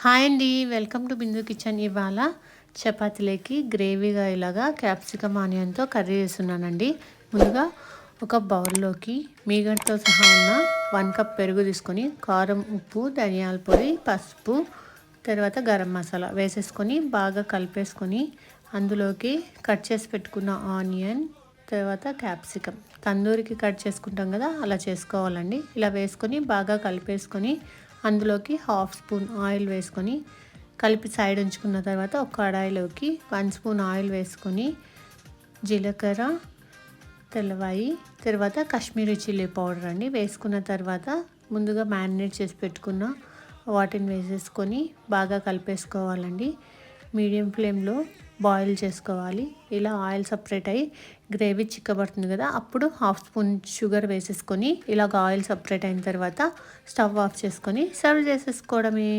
Hi అండి. Welcome to Bindu kitchen. ఇవాళ చపాతీలకి గ్రేవీగా ఇలాగా క్యాప్సికమ్ ఆనియన్తో కర్రీ చేస్తున్నానండి. ముందుగా ఒక బౌల్లోకి మీగడతో సహా ఉన్న 1 కప్ పెరుగు తీసుకొని కారం, ఉప్పు, ధనియాల పొడి, పసుపు, తర్వాత గరం మసాలా వేసేసుకొని బాగా కలిపేసుకొని అందులోకి కట్ చేసి పెట్టుకున్న ఆనియన్, తర్వాత క్యాప్సికమ్ తందూరికి కట్ చేసుకుంటాం కదా, అలా చేసుకోవాలండి. ఇలా వేసుకొని బాగా కలిపేసుకొని అందులోకి హాఫ్ స్పూన్ ఆయిల్ వేసుకొని కలిపి సైడ్ ఉంచుకున్న తర్వాత ఒక కడాయిలోకి 1 స్పూన్ ఆయిల్ వేసుకొని జీలకర్ర, తెల్లవాయి, తర్వాత కాశ్మీరీ చిల్లీ పౌడర్ అండి వేసుకున్న తర్వాత ముందుగా మ్యారినేట్ చేసి పెట్టుకున్న వాటిని వేసేసుకొని బాగా కలిపేసుకోవాలండి. మీడియం ఫ్లేమ్లో బాయిల్ చేసుకోవాలి. ఇలా ఆయిల్ సపరేట్ అయ్యి గ్రేవీ చిక్కబడుతుంది కదా, అప్పుడు హాఫ్ స్పూన్ షుగర్ వేసేసుకొని ఇలాగ ఆయిల్ సపరేట్ అయిన తర్వాత స్టవ్ ఆఫ్ చేసుకొని సర్వ్ చేసేసుకోవడమే.